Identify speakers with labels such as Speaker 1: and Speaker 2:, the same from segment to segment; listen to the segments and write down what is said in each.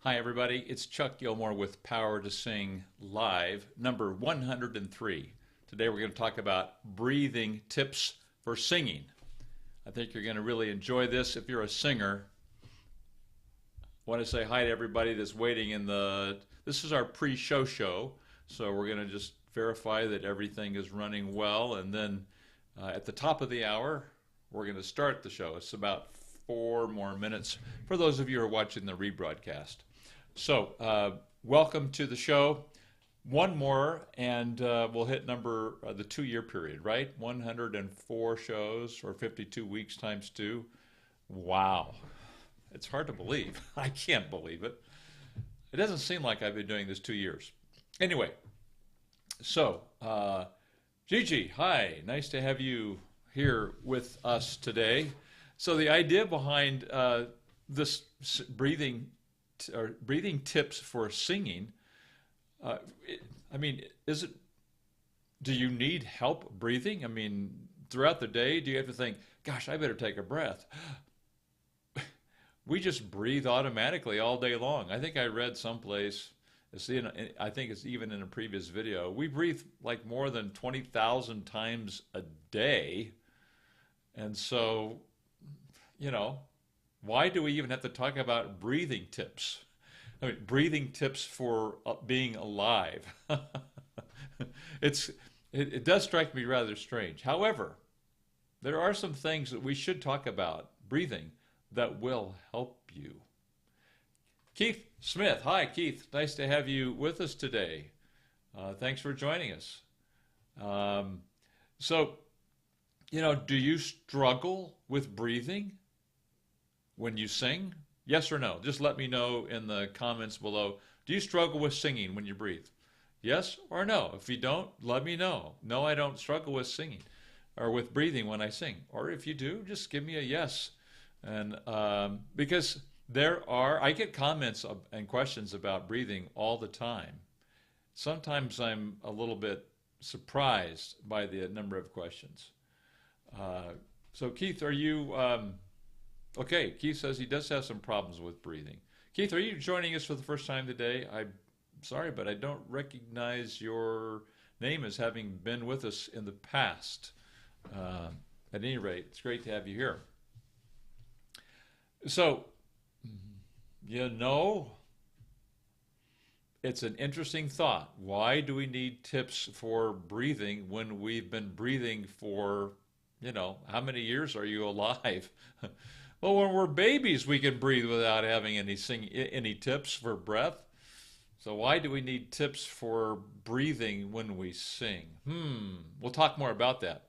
Speaker 1: Hi, everybody. It's Chuck Gilmore with Power to Sing Live, number 103. Today we're going to talk about breathing tips for singing. I think you're going to really enjoy this. If you're a singer, I want to say hi to everybody that's waiting in the. This is our pre-show show, so we're going to just verify that everything is running well, and then at the top of the hour, we're going to start the show. It's about 4 more minutes for those of you who are watching the rebroadcast. So, welcome to the show. One more, and we'll hit the 2-year period, right? 104 shows, or 52 weeks times 2. Wow. It's hard to believe. I can't believe it. It doesn't seem like I've been doing this 2 years. Anyway, so, Gigi, hi. Nice to have you here with us today. So the idea behind this breathing tips for singing, is it? Do you need help breathing? I mean, throughout the day, do you have to think, "Gosh, I better take a breath"? We just breathe automatically all day long. I think I read someplace. I think it's even in a previous video. We breathe like more than 20,000 times a day, and so, why do we even have to talk about breathing tips? I mean, breathing tips for being alive. It does strike me rather strange. However, there are some things that we should talk about breathing that will help you. Keith Smith. Hi, Keith. Nice to have you with us today. Thanks for joining us. So, do you struggle with breathing when you sing? Yes or no? Just let me know in the comments below. Do you struggle with singing when you breathe? Yes or no? If you don't, let me know. No, I don't struggle with singing or with breathing when I sing. Or if you do, just give me a yes. And because I get comments and questions about breathing all the time. Sometimes I'm a little bit surprised by the number of questions. So Keith, are you, okay, Keith says he does have some problems with breathing. Keith, are you joining us for the first time today? I'm sorry, but I don't recognize your name as having been with us in the past. At any rate, it's great to have you here. So, it's an interesting thought. Why do we need tips for breathing when we've been breathing for, how many years are you alive? Well, when we're babies, we can breathe without having any tips for breath. So why do we need tips for breathing when we sing? We'll talk more about that.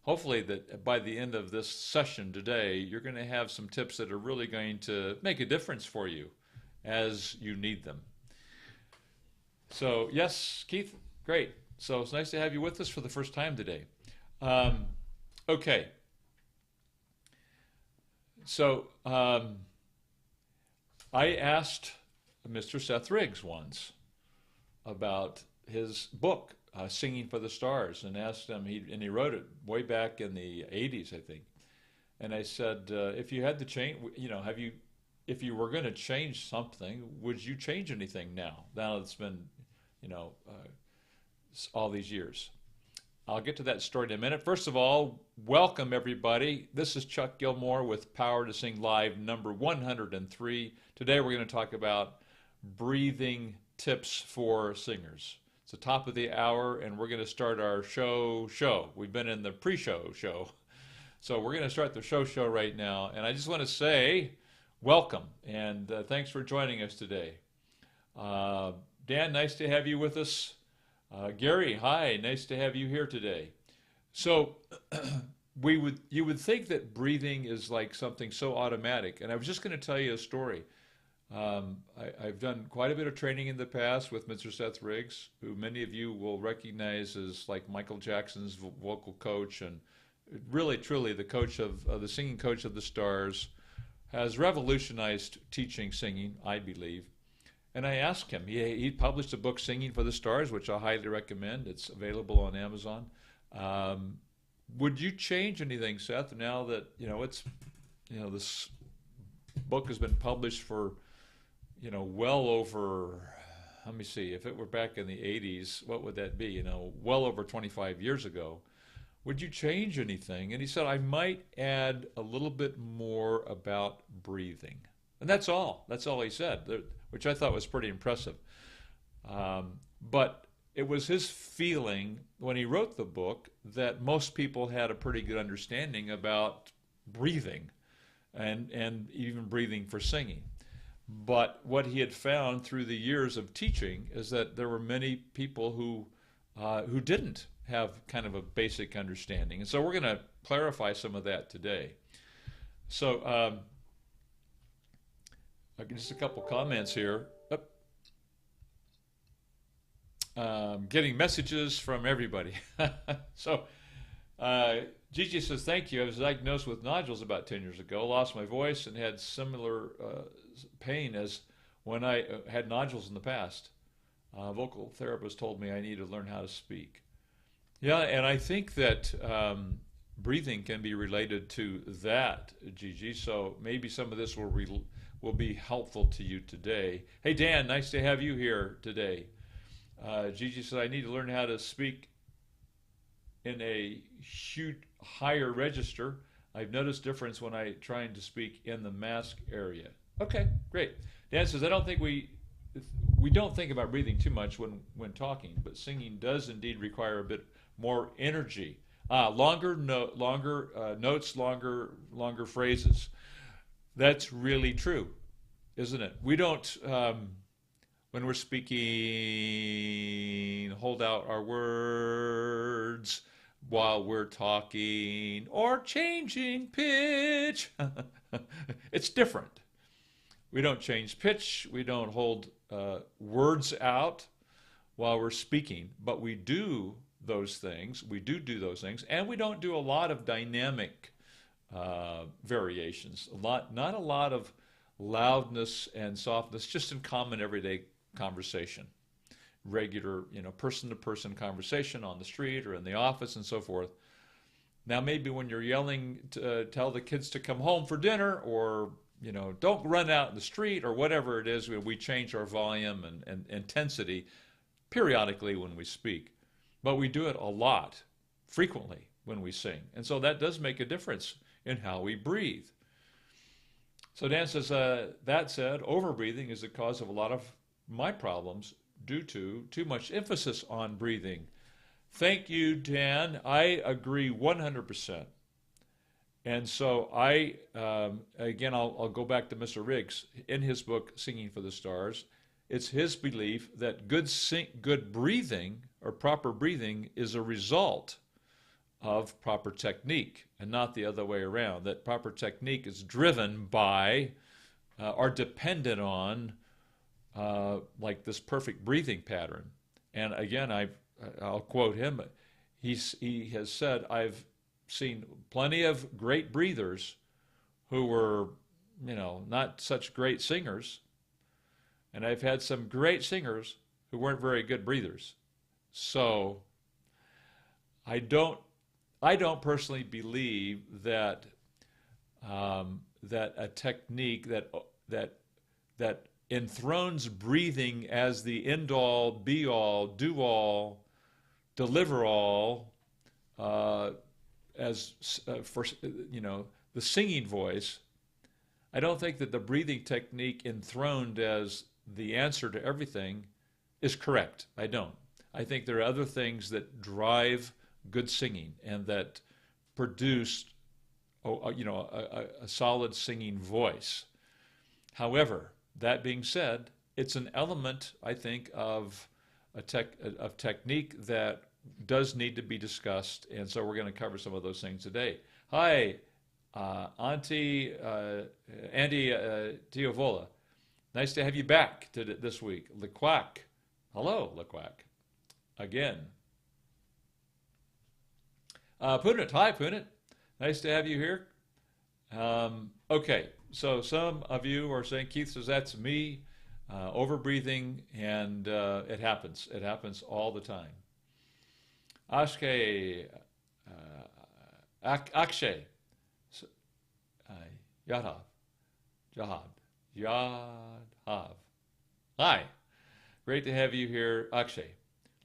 Speaker 1: Hopefully that by the end of this session today, you're going to have some tips that are really going to make a difference for you as you need them. So yes, Keith, great. So it's nice to have you with us for the first time today. Okay. So I asked Mr. Seth Riggs once about his book, Singing for the Stars, and asked him, and he wrote it way back in the 80s, I think. And I said, if you had to change, if you were going to change something, would you change anything now that it's been, all these years? I'll get to that story in a minute. First of all, welcome everybody. This is Chuck Gilmore with Power to Sing Live, number 103. Today we're going to talk about breathing tips for singers. It's the top of the hour, and we're going to start our show. We've been in the pre-show show. So we're going to start the show right now. And I just want to say welcome, and thanks for joining us today. Dan, nice to have you with us. Gary, hi, nice to have you here today. So you would think that breathing is like something so automatic, and I was just going to tell you a story. I've done quite a bit of training in the past with Mr. Seth Riggs, who many of you will recognize as like Michael Jackson's vocal coach, and really, truly the coach of the singing coach of the stars, has revolutionized teaching singing, I believe. And I asked him, he published a book, Singing for the Stars, which I highly recommend. It's available on Amazon. Would you change anything, Seth, now that, this book has been published for, well over, let me see, if it were back in the 80s, what would that be? Well over 25 years ago. Would you change anything? And he said, I might add a little bit more about breathing. And that's all. That's all he said, which I thought was pretty impressive. But it was his feeling when he wrote the book that most people had a pretty good understanding about breathing and even breathing for singing. But what he had found through the years of teaching is that there were many people who didn't have kind of a basic understanding. And so we're going to clarify some of that today. So just a couple comments here. Getting messages from everybody. So Gigi says, thank you. I was diagnosed with nodules about 10 years ago, lost my voice, and had similar pain as when I had nodules in the past. Vocal therapist told me I need to learn how to speak. Yeah, and I think that breathing can be related to that, Gigi, so maybe some of this will be helpful to you today. Hey, Dan, nice to have you here today. Gigi said, I need to learn how to speak in a higher register. I've noticed difference when I trying to speak in the mask area. Okay, great. Dan says, I don't think we don't think about breathing too much when talking, but singing does indeed require a bit more energy. Longer notes, longer phrases. That's really true, isn't it? We don't, when we're speaking, hold out our words while we're talking or changing pitch. It's different. We don't change pitch. We don't hold words out while we're speaking, but we do those things. We do those things, and we don't do a lot of dynamic variations. Not a lot of loudness and softness, just in common everyday conversation, regular, person-to-person conversation on the street or in the office and so forth. Now, maybe when you're yelling to tell the kids to come home for dinner, or don't run out in the street, or whatever it is, we change our volume and intensity periodically when we speak. But we do it a lot, frequently, when we sing. And so that does make a difference in how we breathe. So Dan says, that said, overbreathing is the cause of a lot of my problems due to too much emphasis on breathing. Thank you, Dan. I agree 100%. And so again, I'll go back to Mr. Riggs. In his book, Singing for the Stars, it's his belief that good breathing or proper breathing is a result of proper technique and not the other way around, that proper technique is driven by or dependent on like this perfect breathing pattern. And again, I'll quote him. He has said, I've seen plenty of great breathers who were, not such great singers, and I've had some great singers who weren't very good breathers. So I don't personally believe that that a technique that enthrones breathing as the end all, be all, do all, deliver all, as for the singing voice. I don't think that the breathing technique enthroned as the answer to everything is correct. I don't. I think there are other things that drive good singing and that produce a solid singing voice. However, that being said, it's an element, I think, of technique that does need to be discussed, and so we're going to cover some of those things today. Hi, Auntie Andy Tiovola. Nice to have you back this week. LeQuack. Hello, LeQuack. Again. Punit. Hi, Punit. Nice to have you here. Okay, so some of you are saying, Keith says, that's me, over-breathing, and it happens. It happens all the time. Akshay, Yadav, Yadhav. Hi, great to have you here, Akshay.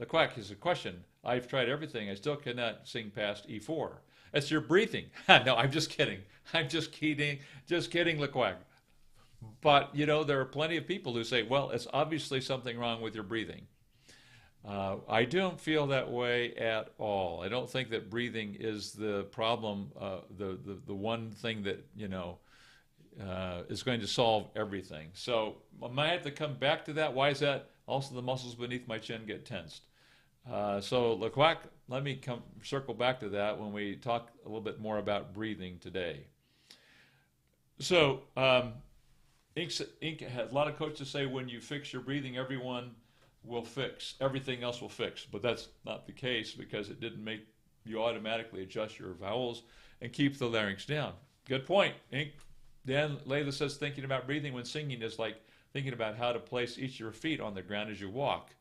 Speaker 1: Laquack is a question. I've tried everything. I still cannot sing past E4. That's your breathing. No, I'm just kidding. I'm just kidding. Just kidding, Laquack. But, there are plenty of people who say, well, it's obviously something wrong with your breathing. I don't feel that way at all. I don't think that breathing is the problem, the one thing that, is going to solve everything. So I might have to come back to that. Why is that? Also, the muscles beneath my chin get tensed. So, Laquac, let me circle back to that when we talk a little bit more about breathing today. So, Inc. has a lot of coaches say when you fix your breathing, everything else will fix. But that's not the case because it didn't make you automatically adjust your vowels and keep the larynx down. Good point, Inc. Dan Layla says thinking about breathing when singing is like thinking about how to place each of your feet on the ground as you walk.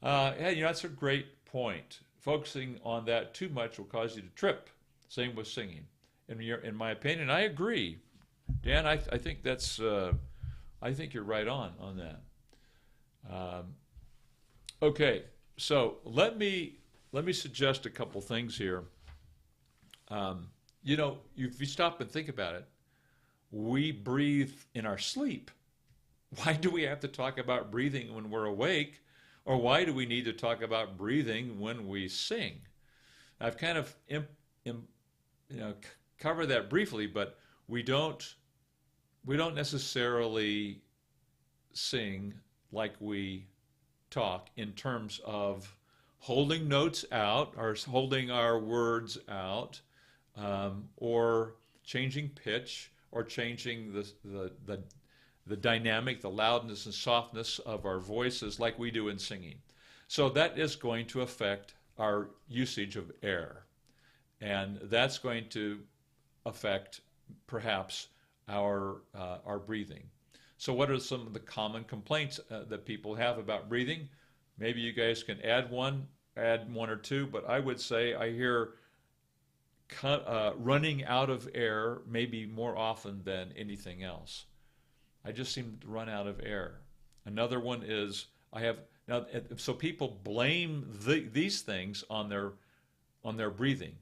Speaker 1: Yeah, that's a great point. Focusing on that too much will cause you to trip. Same with singing. In my opinion, I agree. Dan, I think I think you're right on that. Okay, so let me suggest a couple things here. If you stop and think about it, we breathe in our sleep. Why do we have to talk about breathing when we're awake? Or why do we need to talk about breathing when we sing? I've kind of covered that briefly, but we don't necessarily sing like we talk in terms of holding notes out or holding our words out, or changing pitch or changing the dynamic, the loudness and softness of our voices like we do in singing. So that is going to affect our usage of air. And that's going to affect perhaps our breathing. So what are some of the common complaints that people have about breathing? Maybe you guys can add one or two, but I would say I hear running out of air maybe more often than anything else. I just seem to run out of air. Another one is so people blame these things on their breathing.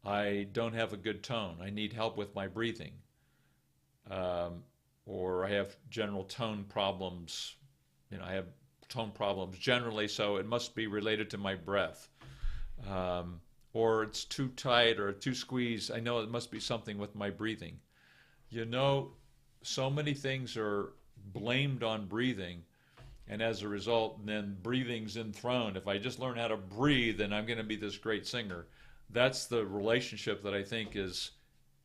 Speaker 1: I don't have a good tone. I need help with my breathing. Or I have general tone problems. I have tone problems generally, so it must be related to my breath. Or it's too tight or too squeezed. I know it must be something with my breathing. So many things are blamed on breathing, and as a result, then breathing's enthroned. If I just learn how to breathe, then I'm going to be this great singer. That's the relationship that I think is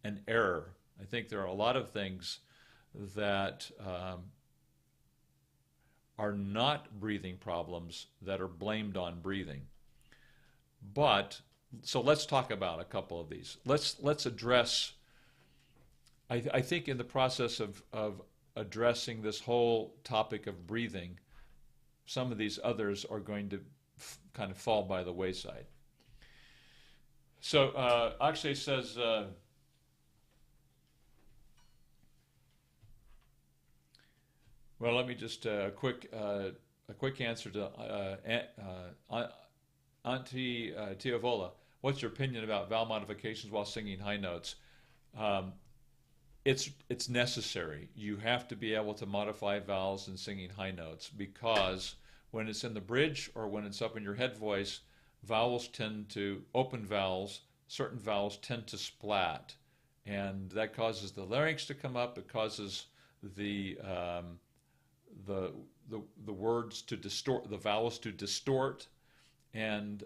Speaker 1: an error. I think there are a lot of things that are not breathing problems that are blamed on breathing. So let's talk about a couple of these. Let's address. I think in the process of addressing this whole topic of breathing, some of these others are going to kind of fall by the wayside. So Akshay says, well, let me just a quick answer to Auntie Tiavola. What's your opinion about vowel modifications while singing high notes? It's necessary. You have to be able to modify vowels in singing high notes because when it's in the bridge or when it's up in your head voice, certain vowels tend to splat, and that causes the larynx to come up. It causes the words to distort, the vowels to distort, and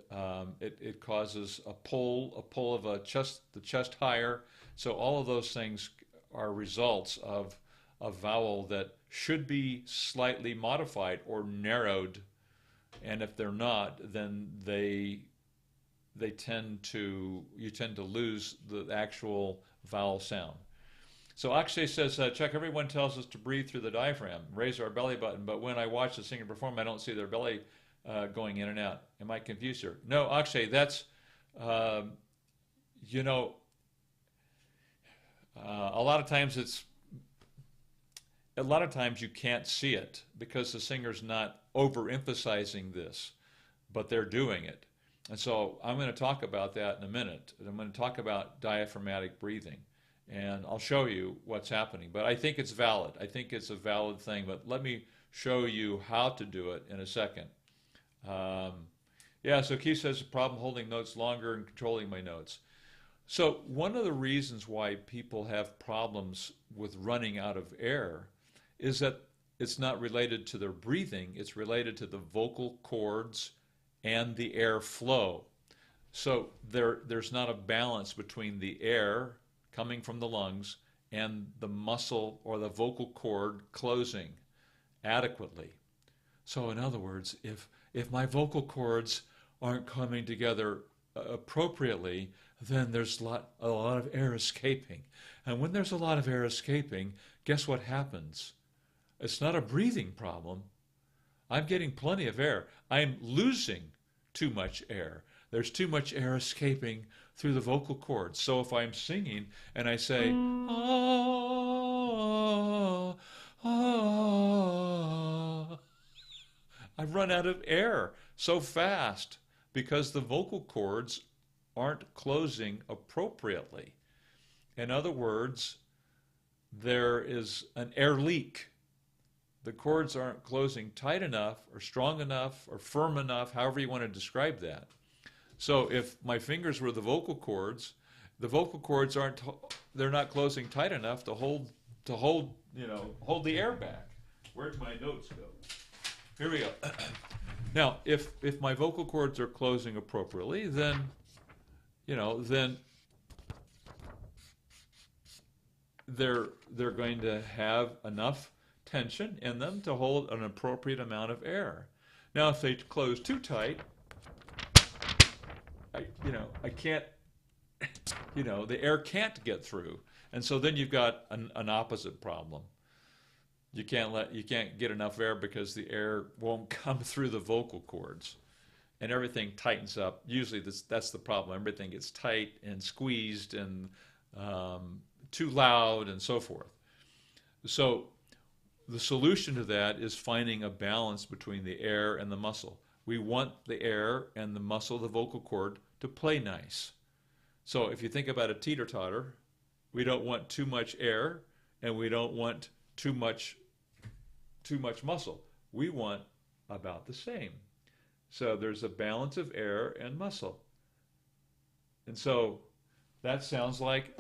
Speaker 1: it causes a pull of the chest higher. So all of those things are results of a vowel that should be slightly modified or narrowed, and if they're not, then you tend to lose the actual vowel sound. So Akshay says, Chuck, everyone tells us to breathe through the diaphragm, raise our belly button, but when I watch the singer perform, I don't see their belly going in and out. Am I confused here? No, Akshay, that's, a lot of times a lot of times you can't see it because the singer's not overemphasizing this, but they're doing it. And so I'm going to talk about that in a minute. I'm going to talk about diaphragmatic breathing, and I'll show you what's happening. But I think it's valid. I think it's a valid thing, but let me show you how to do it in a second. Yeah, so Keith says, a problem holding notes longer and controlling my notes. So one of the reasons why people have problems with running out of air is that it's not related to their breathing, it's related to the vocal cords and the air flow. So there's not a balance between the air coming from the lungs and the muscle or the vocal cord closing adequately. So in other words, if my vocal cords aren't coming together appropriately, then there's a lot of air escaping. And when there's a lot of air escaping, guess what happens? It's not a breathing problem. I'm getting plenty of air. I'm losing too much air. There's too much air escaping through the vocal cords. So if I'm singing and I say, ah, ah, I run out of air so fast because the vocal cords aren't closing appropriately. In other words, there is an air leak. The cords aren't closing tight enough or strong enough or firm enough, however you want to describe that. So if my fingers were the vocal cords they're not closing tight enough to hold the air back. Where'd my notes go? Here we go. Now, if my vocal cords are closing appropriately, then they're going to have enough tension in them to hold an appropriate amount of air. Now, if they close too tight, I can't, the air can't get through, and so then you've got an opposite problem. You can't get enough air because the air won't come through the vocal cords, and everything tightens up. Usually, that's the problem. Everything gets tight and squeezed and too loud and so forth. So the solution to that is finding a balance between the air and the muscle. We want the air and the muscle, the vocal cord, to play nice. So if you think about a teeter-totter, we don't want too much air and we don't want too much muscle. We want about the same. So there's a balance of air and muscle. And so that sounds like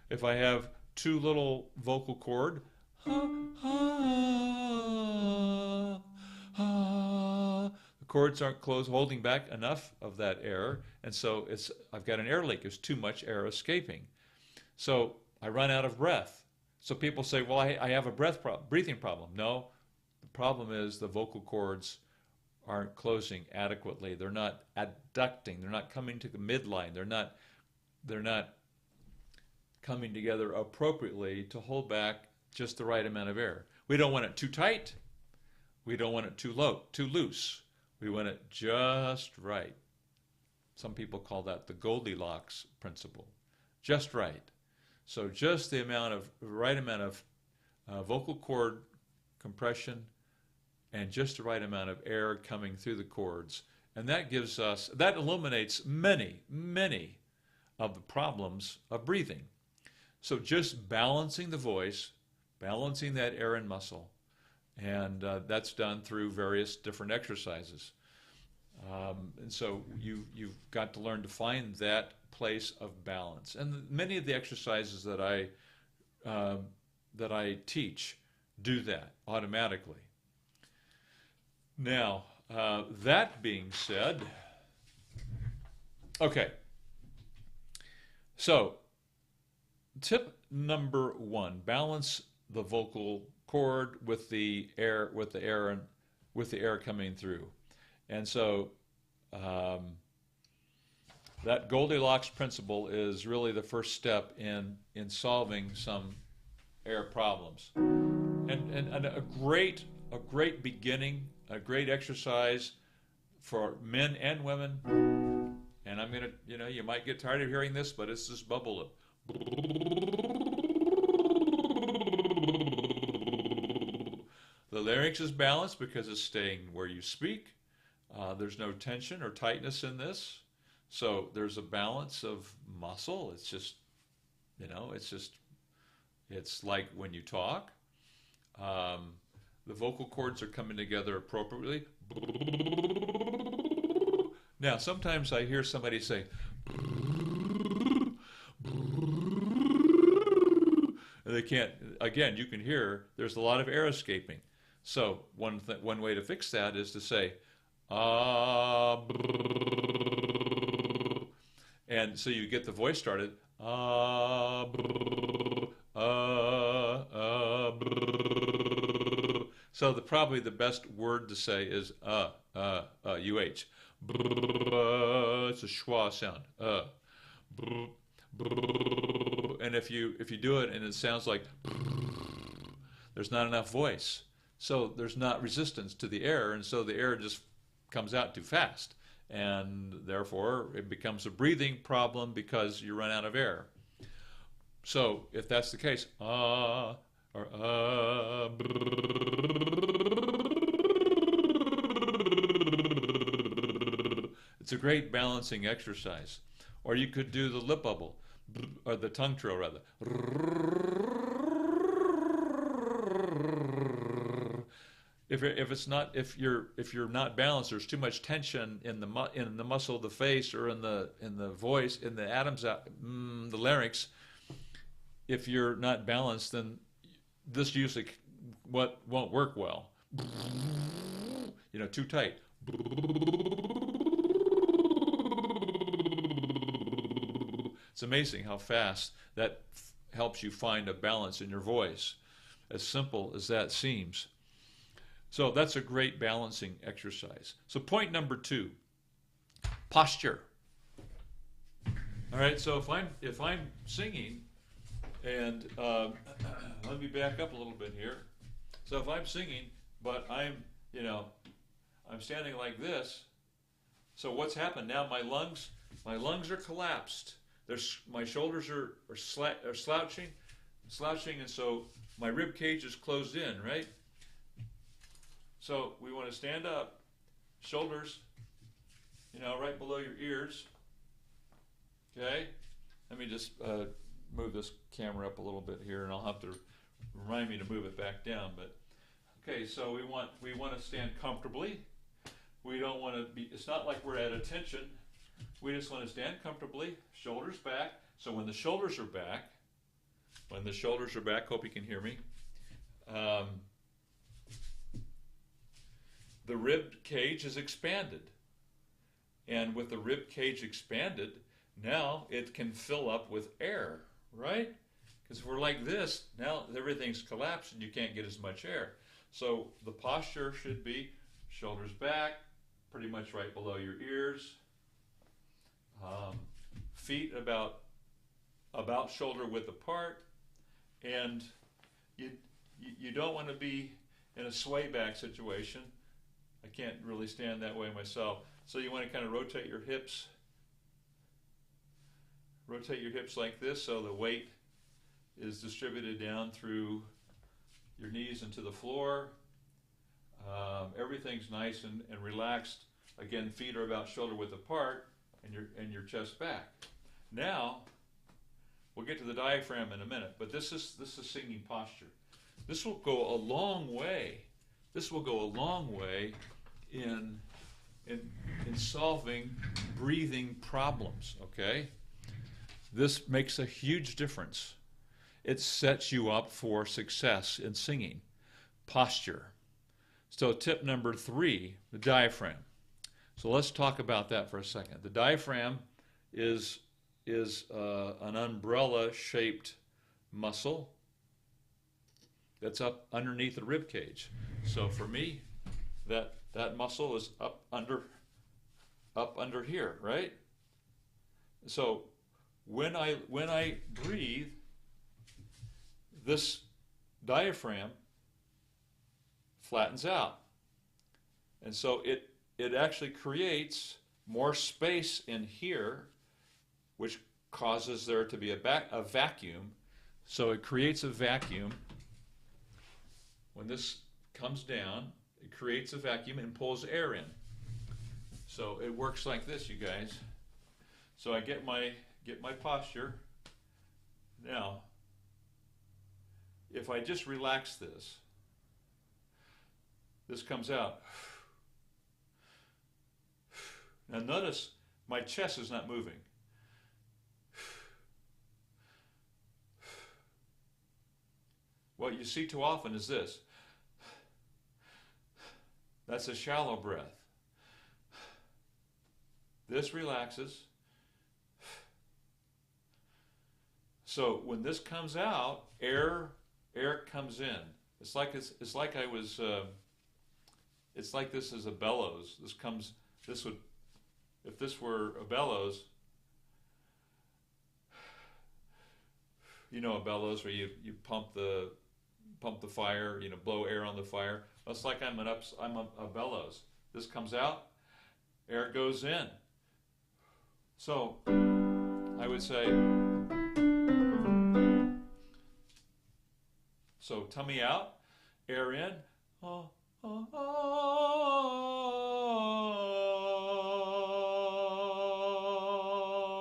Speaker 1: if I have too little vocal cord, the cords aren't closed, holding back enough of that air, and so I've got an air leak. There's too much air escaping. So I run out of breath. So people say, well, I have a breathing problem. No, the problem is the vocal cords aren't closing adequately. They're not adducting. They're not coming to the midline. They're not coming together appropriately to hold back just the right amount of air. We don't want it too tight. We don't want it too loose. We want it just right. Some people call that the Goldilocks principle. Just right. So just the right amount of vocal cord compression and just the right amount of air coming through the cords. And that eliminates many, many of the problems of breathing. So just balancing the voice, balancing that air and muscle, and that's done through various different exercises. And so you've got to learn to find that place of balance. And many of the exercises that I teach do that automatically. Now, that being said, okay. So, tip number 1: balance the vocal cord with the air coming through. And so that Goldilocks principle is really the first step in solving some air problems. And a great beginning, a great exercise for men and women, and I'm going to, you might get tired of hearing this, but it's this bubble. The larynx is balanced because it's staying where you speak. There's no tension or tightness in this. So there's a balance of muscle. It's just, it's like when you talk. The vocal cords are coming together appropriately. Now, sometimes I hear somebody say, and they can't, again, you can hear there's a lot of air escaping. So one way to fix that is to say, and so you get the voice started, so probably the best word to say is UH. It's a schwa sound. And if you do it and it sounds like, there's not enough voice. So there's not resistance to the air, and so the air just comes out too fast. And therefore, it becomes a breathing problem because you run out of air. So if that's the case, or it's a great balancing exercise. Or you could do the lip bubble, or the tongue trill rather. If you're not balanced, there's too much tension in the muscle of the face or in the voice, in the the larynx. If you're not balanced, then this usually won't work well. Too tight. It's amazing how fast that helps you find a balance in your voice, as simple as that seems. So that's a great balancing exercise. So point number 2, posture. All right, so if I'm singing, and let me back up a little bit here. So if I'm singing, but I'm standing like this, so what's happened now? My lungs are collapsed. My shoulders are slouching, and so my rib cage is closed in, right? So we want to stand up, shoulders, right below your ears. Okay? Let me just move this camera up a little bit here, and I'll have to remind me to move it back down. But okay, so we want to stand comfortably. We don't want to be. It's not like we're at attention. We just want to stand comfortably, shoulders back. So when the shoulders are back, hope you can hear me. The rib cage is expanded. And with the rib cage expanded, now it can fill up with air, right? Because if we're like this, now everything's collapsed and you can't get as much air. So the posture should be shoulders back, pretty much right below your ears. Feet about shoulder width apart. And you don't want to be in a sway back situation. I can't really stand that way myself. So you want to kind of rotate your hips like this, so the weight is distributed down through your knees into the floor. Everything's nice and relaxed. Again, feet are about shoulder width apart, and your chest back. Now, we'll get to the diaphragm in a minute, but this is singing posture. This will go a long way. This will go a long way in solving breathing problems, okay? This makes a huge difference. It sets you up for success in singing. Posture. So tip number 3, the diaphragm. So let's talk about that for a second. The diaphragm is an umbrella-shaped muscle that's up underneath the rib cage. So for me, that muscle is up under here, right? So when I breathe, this diaphragm flattens out, and so it actually creates more space in here, which causes there to be a vacuum. So it creates a vacuum. When this comes down, it creates a vacuum and pulls air in. So it works like this, you guys. So I get my posture. Now, if I just relax this, this comes out. Now notice my chest is not moving. What you see too often is this. That's a shallow breath. This relaxes. So when this comes out, air comes in. It's like this is a bellows. If this were a bellows, you know, a bellows where you pump the fire, you know, blow air on the fire. It's like I'm a bellows. This comes out, air goes in. So I would say, so tummy out, air in. Oh, oh, oh,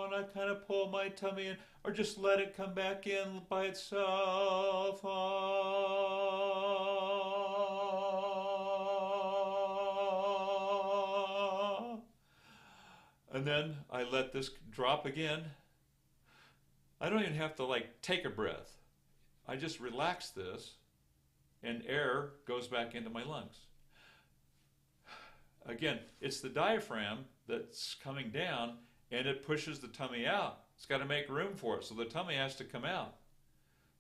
Speaker 1: and I kind of pull my tummy in, or just let it come back in by itself. And then I let this drop again. I don't even have to like take a breath. I just relax this and air goes back into my lungs. Again, it's the diaphragm that's coming down and it pushes the tummy out. It's got to make room for it, so the tummy has to come out.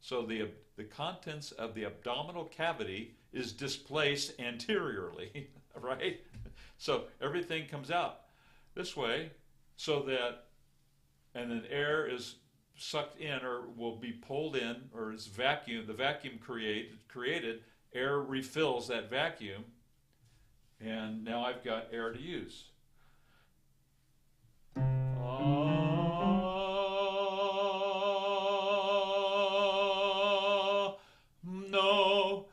Speaker 1: So the contents of the abdominal cavity is displaced anteriorly, right? So everything comes out this way, so that, and then air is sucked in or will be pulled in, or it's vacuum. The vacuum created, air refills that vacuum, and now I've got air to use. No.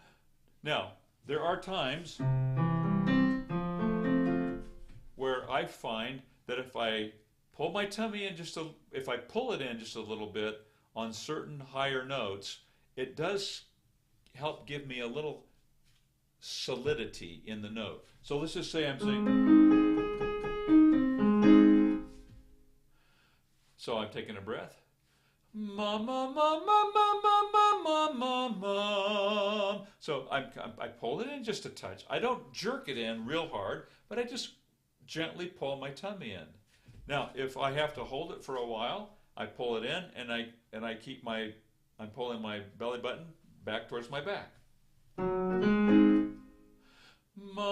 Speaker 1: Now, there are times where I find that if I pull my tummy in if I pull it in just a little bit on certain higher notes, it does help give me a little solidity in the note. So let's just say I'm singing. So I'm taking a breath. Ma ma ma ma ma ma ma ma ma. So I pull it in just a touch. I don't jerk it in real hard, but I just gently pull my tummy in. Now, if I have to hold it for a while, I pull it in and I'm pulling my belly button back towards my back. Ma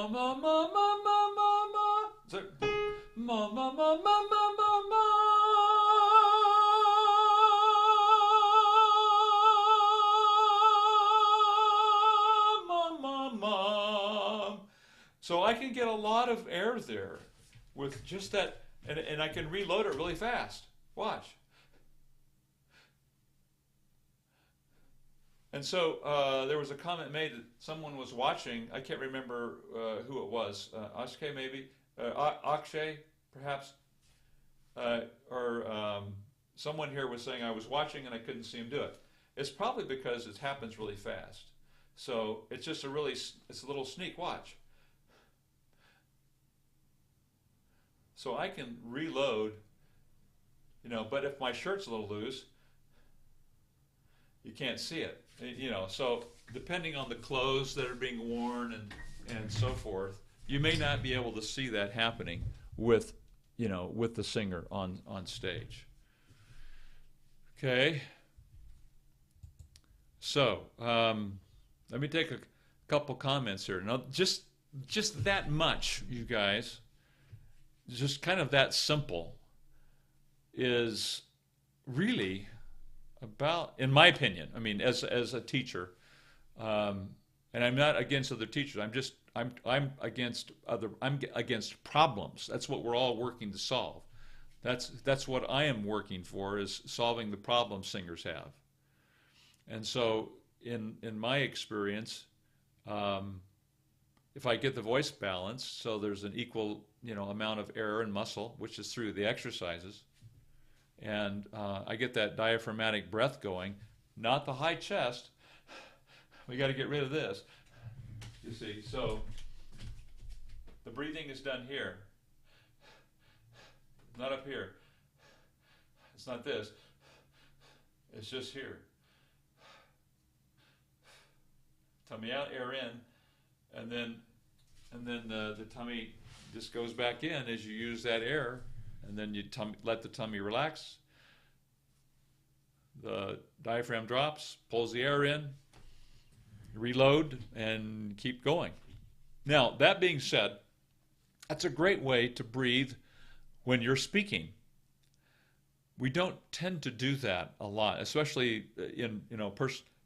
Speaker 1: ma ma ma ma ma ma. So, ma ma ma ma ma ma ma. Ma ma ma. So I can get a lot of air there with just that, and I can reload it really fast. Watch. And so there was a comment made that someone was watching. I can't remember who it was. Akshay maybe, Akshay perhaps, or someone here was saying I was watching and I couldn't see him do it. It's probably because it happens really fast. So it's just it's a little sneak. Watch. So I can reload, you know, but if my shirt's a little loose, you can't see it, you know. So depending on the clothes that are being worn and so forth, you may not be able to see that happening with, you know, with the singer on stage. Okay. So let me take a couple comments here. Now, just that much, you guys. Just kind of that simple is really about, in my opinion, I mean, as a teacher, and I'm not against other teachers, I'm against problems. That's what we're all working to solve. That's what I am working for, is solving the problem singers have. And so in my experience, if I get the voice balanced, so there's an equal amount of air and muscle, which is through the exercises, and I get that diaphragmatic breath going, not the high chest. We got to get rid of this. You see, so the breathing is done here, not up here. It's not this. It's just here. Tummy out, air in, and then the tummy just goes back in as you use that air, and then you let the tummy relax. The diaphragm drops, pulls the air in, reload, and keep going. Now, that being said, that's a great way to breathe when you're speaking. We don't tend to do that a lot, especially in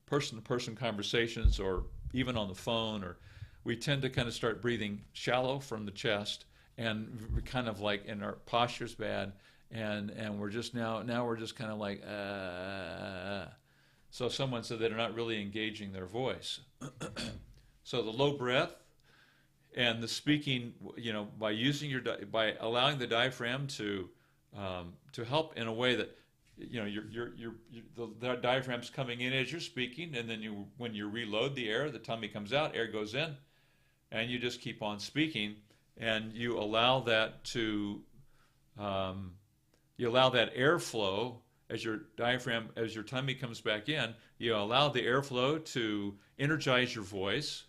Speaker 1: person-to-person conversations, or even on the phone, or we tend to kind of start breathing shallow from the chest, and we're kind of like, and our posture's bad, and we're just now we're just kind of like So someone said they're not really engaging their voice. So the low breath and the speaking, by using by allowing the diaphragm to help in a way that the diaphragm's coming in as you're speaking, and then when you reload the air, the tummy comes out, air goes in, and you just keep on speaking, and you allow that to airflow as your diaphragm, as your tummy comes back in. You allow the airflow to energize your voice,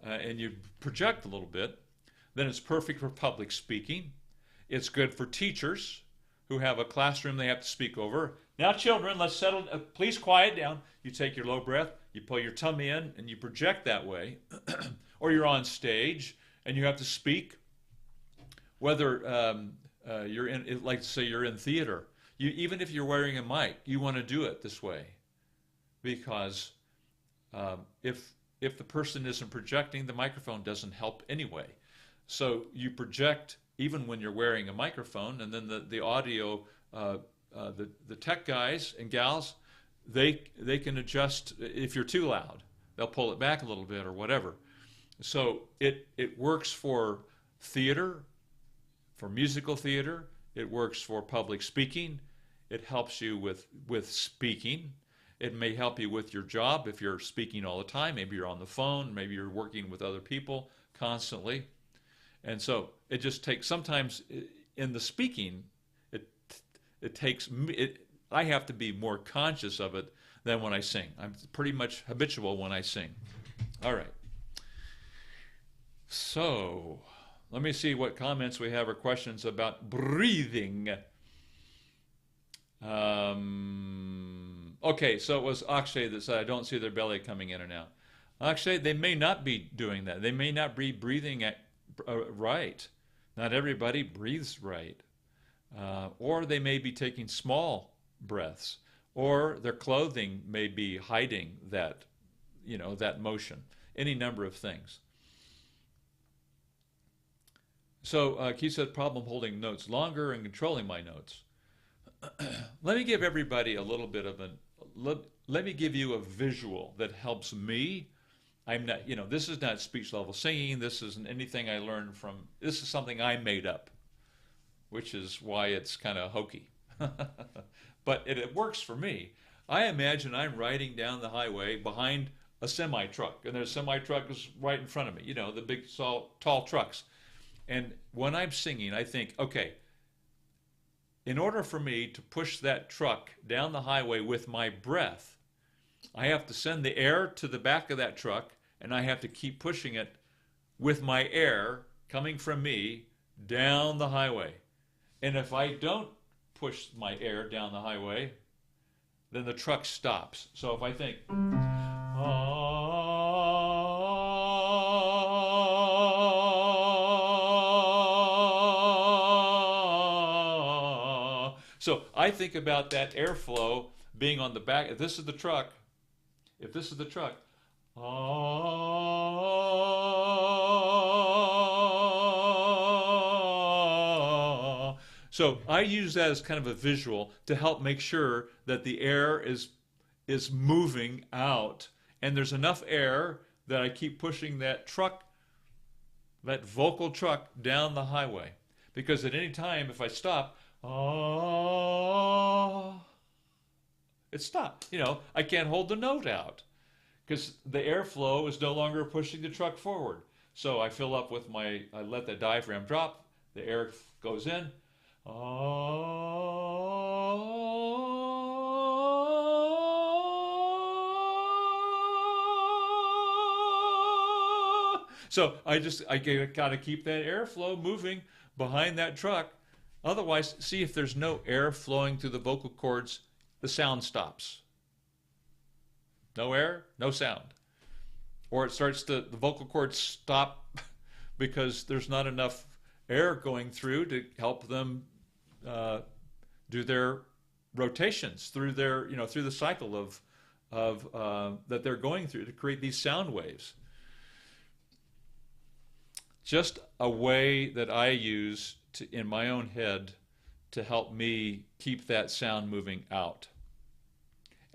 Speaker 1: and you project a little bit. Then it's perfect for public speaking. It's good for teachers who have a classroom they have to speak over. Now, children, let's settle. Please quiet down. You take your low breath, you pull your tummy in, and you project that way. Or you're on stage and you have to speak. Whether you're in, like say you're in theater, even if you're wearing a mic, you want to do it this way, because if the person isn't projecting, the microphone doesn't help anyway. So you project even when you're wearing a microphone, and then the audio, the tech guys and gals, they can adjust. If you're too loud, they'll pull it back a little bit or whatever. So it works for theater, for musical theater. It works for public speaking. It helps you with speaking. It may help you with your job if you're speaking all the time. Maybe you're on the phone. Maybe you're working with other people constantly. And so it just takes, sometimes in the speaking, it takes me, I have to be more conscious of it than when I sing. I'm pretty much habitual when I sing. All right. So let me see what comments we have or questions about breathing. Okay, so it was Akshay that said, I don't see their belly coming in and out. Akshay, they may not be doing that. They may not be breathing right. Not everybody breathes right. Or they may be taking small breaths. Or their clothing may be hiding that, that motion. Any number of things. So Keith said, problem holding notes longer and controlling my notes. Let me give everybody a little bit of let me give you a visual that helps me. I'm not, this is not speech level singing. This isn't anything I learned from, this is something I made up, which is why it's kind of hokey. But it works for me. I imagine I'm riding down the highway behind a semi-truck, and there's a semi-truck is right in front of me, the big, tall trucks. And when I'm singing, I think, okay, in order for me to push that truck down the highway with my breath, I have to send the air to the back of that truck, and I have to keep pushing it with my air coming from me down the highway. And if I don't push my air down the highway, then the truck stops. So if I think, so I think about that airflow being on the back. If this is the truck, So I use that as kind of a visual to help make sure that the air is moving out, and there's enough air that I keep pushing that truck, that vocal truck, down the highway. Because at any time, if I stop, it stopped. You know, I can't hold the note out because the airflow is no longer pushing the truck forward. So I fill up with I let the diaphragm drop, the air goes in. So I got to keep that airflow moving behind that truck. Otherwise, see, if there's no air flowing through the vocal cords, the sound stops. No air, no sound. Or it starts the vocal cords stop because there's not enough air going through to help them do their rotations through through the cycle of that they're going through to create these sound waves. Just a way that I use in my own head to help me keep that sound moving out.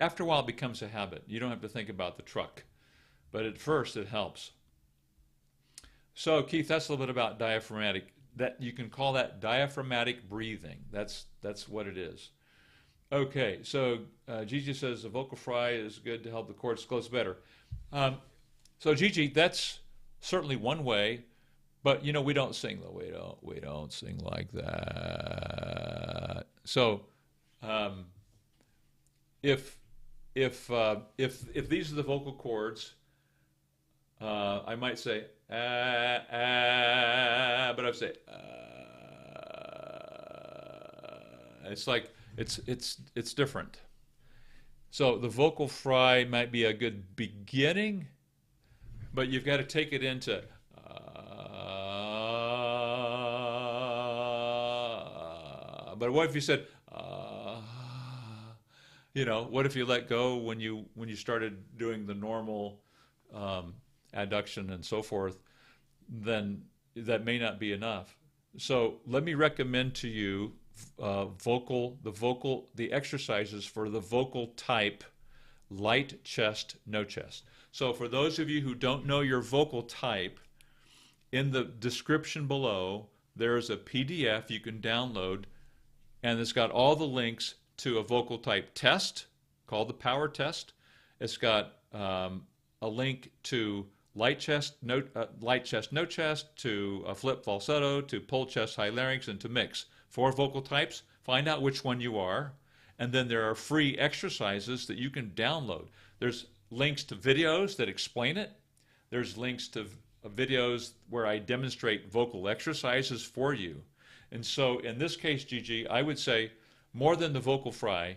Speaker 1: After a while, it becomes a habit. You don't have to think about the truck, but at first it helps. So, Keith, that's a little bit about diaphragmatic. That you can call that diaphragmatic breathing. That's what it is. Okay, so Gigi says the vocal fry is good to help the cords close better. So Gigi, that's certainly one way, but you know we don't sing though. We don't sing like that. So if these are the vocal cords, I might say but I'd say it's like it's different. So the vocal fry might be a good beginning, but you've got to take it into but what if you said what if you let go when you started doing the normal adduction and so forth? Then that may not be enough. So let me recommend to you the exercises for the vocal type, light chest, no chest. So for those of you who don't know your vocal type, in the description below there is a PDF you can download, and it's got all the links to a vocal type test called the power test. It's got a link to light chest, no chest, to flip falsetto, to pull chest, high larynx, and to mix. 4 vocal types. Find out which one you are, and then there are free exercises that you can download. There's links to videos that explain it. There's links to videos where I demonstrate vocal exercises for you. And so in this case, Gigi, I would say more than the vocal fry,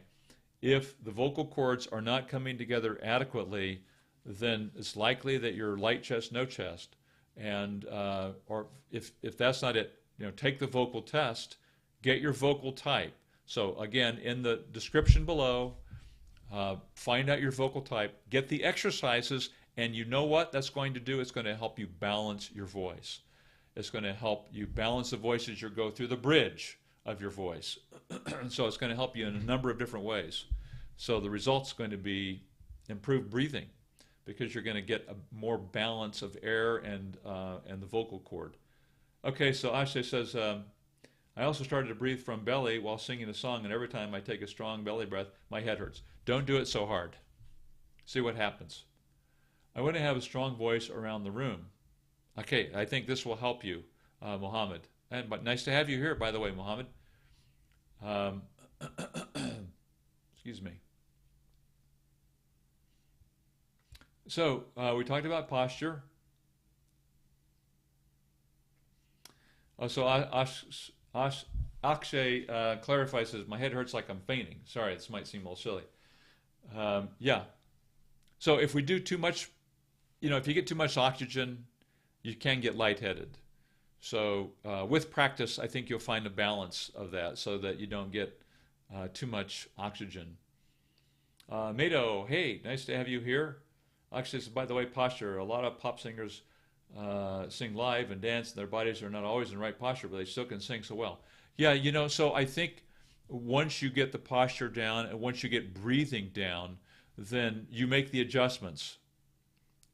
Speaker 1: if the vocal cords are not coming together adequately, then it's likely that you're light chest, no chest. And or if that's not it, take the vocal test, get your vocal type. So again, in the description below, find out your vocal type, get the exercises, and you know what that's going to do? It's going to help you balance your voice. It's going to help you balance the voice as you go through the bridge of your voice. So it's going to help you in a number of different ways. So the result's going to be improved breathing, because you're going to get a more balance of air and the vocal cord. Okay, so Ashe says, I also started to breathe from belly while singing a song, and every time I take a strong belly breath, my head hurts. Don't do it so hard. See what happens. I want to have a strong voice around the room. Okay, I think this will help you, Mohammed. But nice to have you here, by the way, Mohammed. Excuse me. So we talked about posture. So Akshay clarifies, says, my head hurts like I'm fainting. Sorry, this might seem a little silly. Yeah. So if we do too much, if you get too much oxygen, you can get lightheaded. So with practice, I think you'll find a balance of that so that you don't get too much oxygen. Mado, hey, nice to have you here. Actually, by the way, posture. A lot of pop singers sing live and dance, and their bodies are not always in the right posture, but they still can sing so well. Yeah, so I think once you get the posture down and once you get breathing down, then you make the adjustments.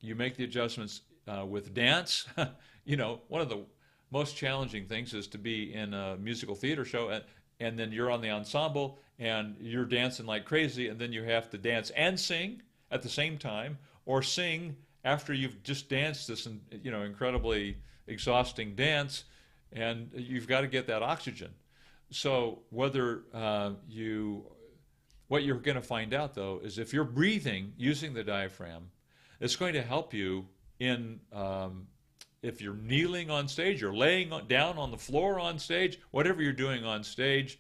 Speaker 1: You make the adjustments with dance. One of the most challenging things is to be in a musical theater show, and then you're on the ensemble and you're dancing like crazy, and then you have to dance and sing at the same time, or sing after you've just danced this, incredibly exhausting dance, and you've got to get that oxygen. So what you're going to find out though is if you're breathing using the diaphragm, it's going to help you in if you're kneeling on stage, you're laying down on the floor on stage, whatever you're doing on stage,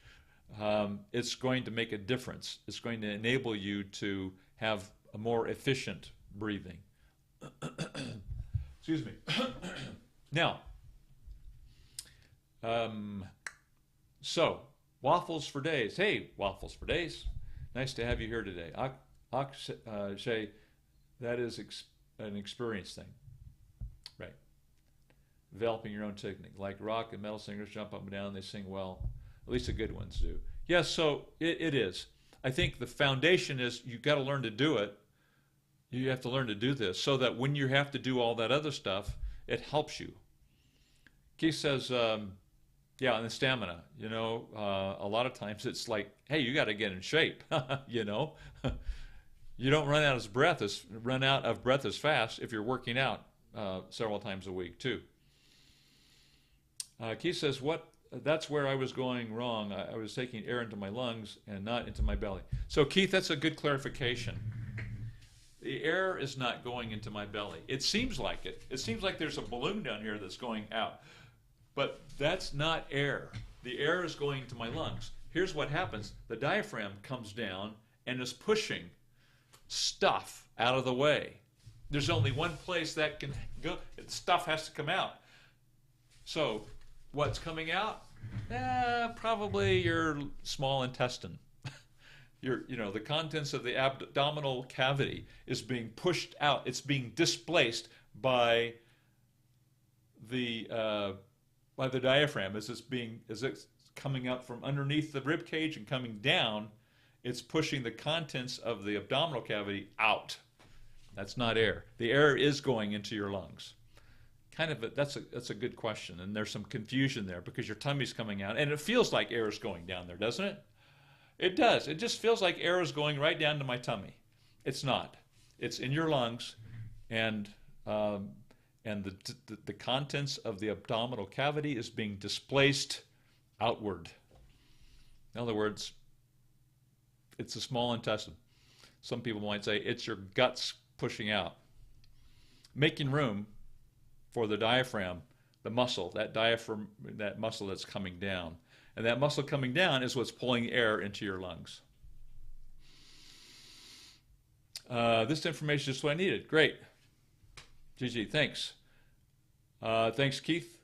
Speaker 1: it's going to make a difference. It's going to enable you to have a more efficient breathing. Excuse me. Now, so waffles for days. Hey, waffles for days. Nice to have you here today. Akshay, that is an experience thing, right? Developing your own technique. Like rock and metal singers jump up and down, they sing well. At least the good ones do. Yes, so it is. I think the foundation is you've got to learn to do it. You have to learn to do this so that when you have to do all that other stuff, it helps you. Keith says, yeah, and the stamina. A lot of times it's like, hey, you got to get in shape. You don't run out of breath as fast if you're working out several times a week too. Keith says, that's where I was going wrong. I was taking air into my lungs and not into my belly. So Keith, that's a good clarification. The air is not going into my belly. It seems like it. It seems like there's a balloon down here that's going out. But that's not air. The air is going to my lungs. Here's what happens. The diaphragm comes down and is pushing stuff out of the way. There's only one place that can go. Stuff has to come out. So what's coming out? Probably your small intestine. The contents of the abdominal cavity is being pushed out. It's being displaced by the diaphragm as it's coming up from underneath the rib cage and coming down. It's pushing the contents of the abdominal cavity out. That's not air. The air is going into your lungs. That's a good question, and there's some confusion there because your tummy's coming out, and it feels like air is going down there, doesn't it? It does. It just feels like air is going right down to my tummy. It's not. It's in your lungs, and the contents of the abdominal cavity is being displaced outward. In other words, it's the small intestine. Some people might say it's your guts pushing out, making room for the diaphragm, the muscle, that muscle that's coming down. And that muscle coming down is what's pulling air into your lungs. This information is what I needed. Great. Gigi, thanks. Thanks, Keith.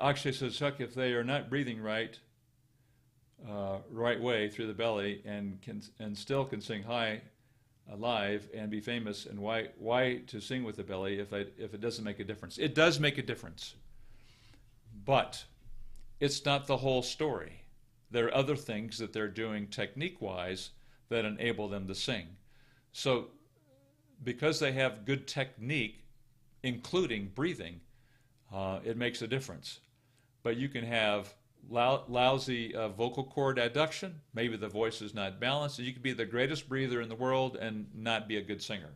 Speaker 1: Akshay says, Chuck, if they are not breathing right way through the belly and still can sing high live and be famous, and why to sing with the belly if it doesn't make a difference? It does make a difference, but it's not the whole story. There are other things that they're doing technique-wise that enable them to sing. So because they have good technique, including breathing, it makes a difference. But you can have lousy vocal cord adduction. Maybe the voice is not balanced. You could be the greatest breather in the world and not be a good singer.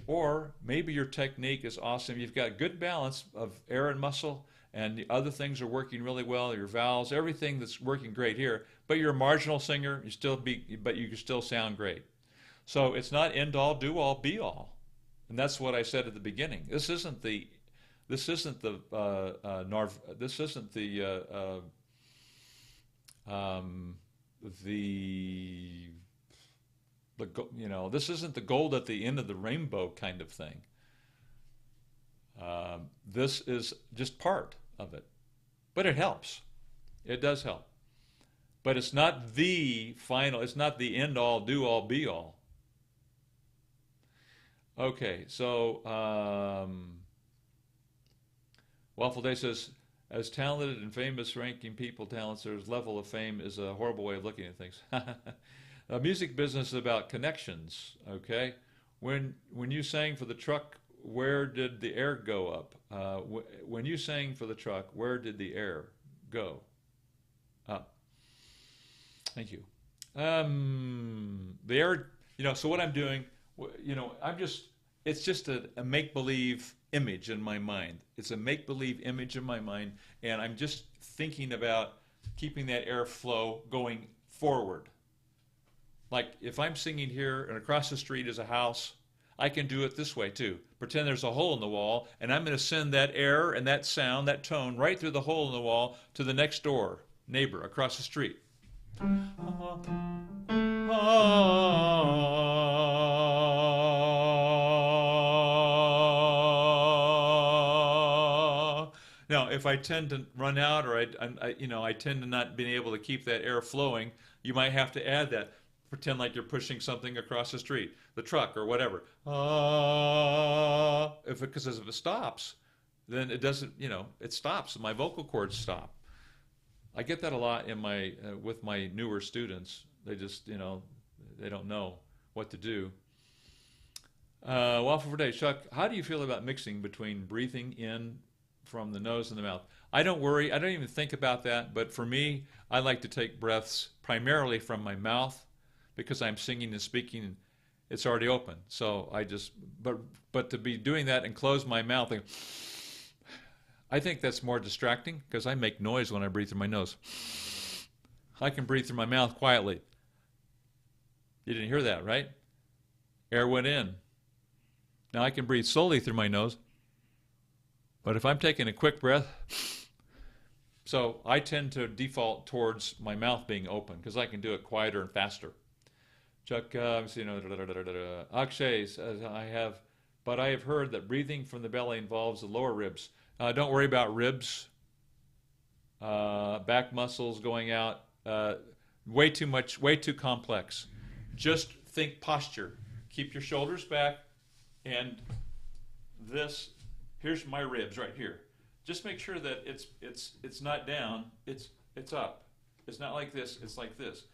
Speaker 1: Or maybe your technique is awesome. You've got good balance of air and muscle, and the other things are working really well, your vowels, everything that's working great here, but you're a marginal singer, but you can still sound great. So it's not end all, do all, be all. And that's what I said at the beginning. This isn't the this isn't the gold at the end of the rainbow kind of thing. This is just part of it, but it helps. It does help, but it's not the final. It's not the end all, do all, be all. Okay, so Waffle Day says, As talented and famous ranking people, talents, their level of fame is a horrible way of looking at things. A music business is about connections, okay? When you sang for the truck, where did the air go up? When you sang for the truck, where did the air go up? Thank you. The air, so what I'm doing, it's just a make-believe image in my mind. It's a make-believe image in my mind, and I'm just thinking about keeping that airflow going forward. Like if I'm singing here and across the street is a house, I can do it this way too. Pretend there's a hole in the wall, and I'm going to send that air and that sound, that tone, right through the hole in the wall to the next door neighbor across the street. Now, if I tend to run out, or I tend to not being able to keep that air flowing, you might have to add that. Pretend like you're pushing something across the street, the truck or whatever. Because if it stops, then it doesn't. It stops. My vocal cords stop. I get that a lot in with my newer students. They just, they don't know what to do. Waffle for day, Chuck. How do you feel about mixing between breathing in from the nose and the mouth? I don't worry. I don't even think about that. But for me, I like to take breaths primarily from my mouth because I'm singing and speaking. It's already open. So I just, but to be doing that and close my mouth, I think that's more distracting because I make noise when I breathe through my nose. I can breathe through my mouth quietly. You didn't hear that, right? Air went in. Now I can breathe slowly through my nose. But if I'm taking a quick breath, so I tend to default towards my mouth being open because I can do it quieter and faster. Chuck, Akshay says, I have heard that breathing from the belly involves the lower ribs. Don't worry about ribs, back muscles going out. Way too much, way too complex. Just think posture. Keep your shoulders back, and here's my ribs right here. Just make sure that it's not down. It's up. It's not like this. It's like this.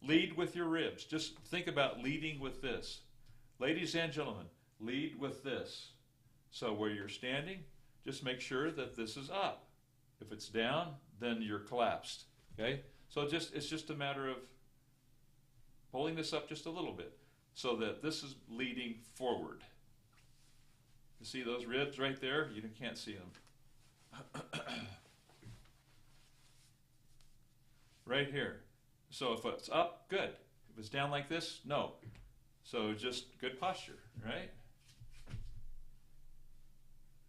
Speaker 1: Lead with your ribs. Just think about leading with this. Ladies and gentlemen, lead with this. So where you're standing, just make sure that this is up. If it's down, then you're collapsed. Okay? So it's just a matter of pulling this up just a little bit so that this is leading forward. You see those ribs right there? You can't see them. Right here. So if it's up, good. If it's down like this, no. So just good posture, right?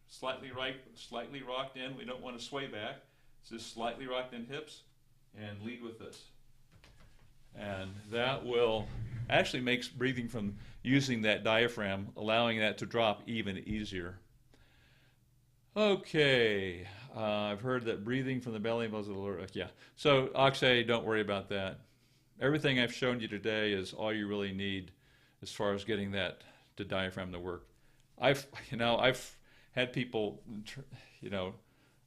Speaker 1: Slightly right, slightly rocked in. We don't want to sway back. Just slightly rocked in hips and lead with this. And that will actually makes breathing from using that diaphragm, allowing that to drop even easier. Okay, I've heard that breathing from the belly involves a little, yeah. So Akshay, don't worry about that. Everything I've shown you today is all you really need as far as getting that the diaphragm to work. I've had people,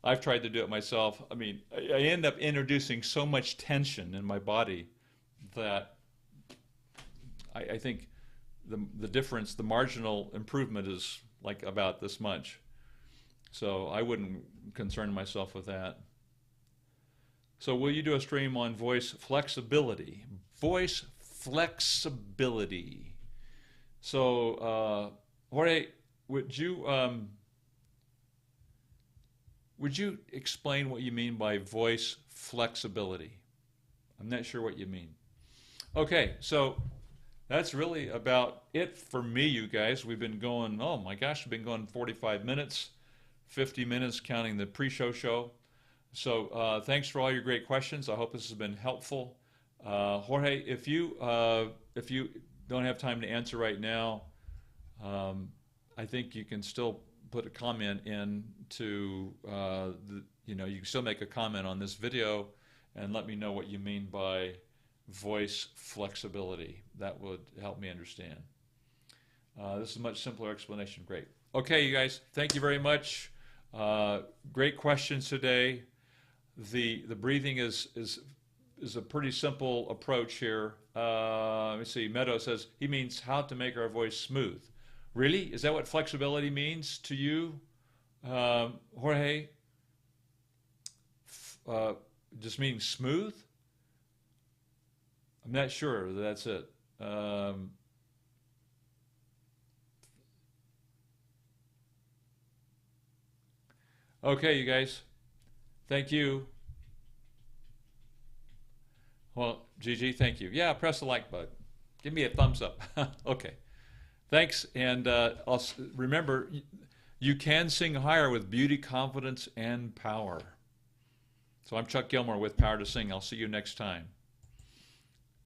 Speaker 1: I've tried to do it myself. I mean, I end up introducing so much tension in my body that I think the difference, the marginal improvement is like about this much. So I wouldn't concern myself with that. So will you do a stream on voice flexibility? Voice flexibility. So, Jorge, would you explain what you mean by voice flexibility? I'm not sure what you mean. Okay, so that's really about it for me, you guys. We've been going, oh my gosh, we've been going 45 minutes, 50 minutes counting the pre-show show. So thanks for all your great questions. I hope this has been helpful. Jorge, if you don't have time to answer right now, I think you can still put a comment in to, you can still make a comment on this video and let me know what you mean by voice flexibility. That would help me understand. This is a much simpler explanation. Great. Okay, you guys, thank you very much. Great questions today. The breathing is a pretty simple approach here. Let me see. Meadow says he means how to make our voice smooth. Really? Is that what flexibility means to you, Jorge? Just meaning smooth? I'm not sure that's it. Okay, you guys. Thank you. Well, Gigi, thank you. Yeah, press the like button. Give me a thumbs up. Okay. Thanks. And remember, you can sing higher with beauty, confidence, and power. So I'm Chuck Gilmore with Power to Sing. I'll see you next time.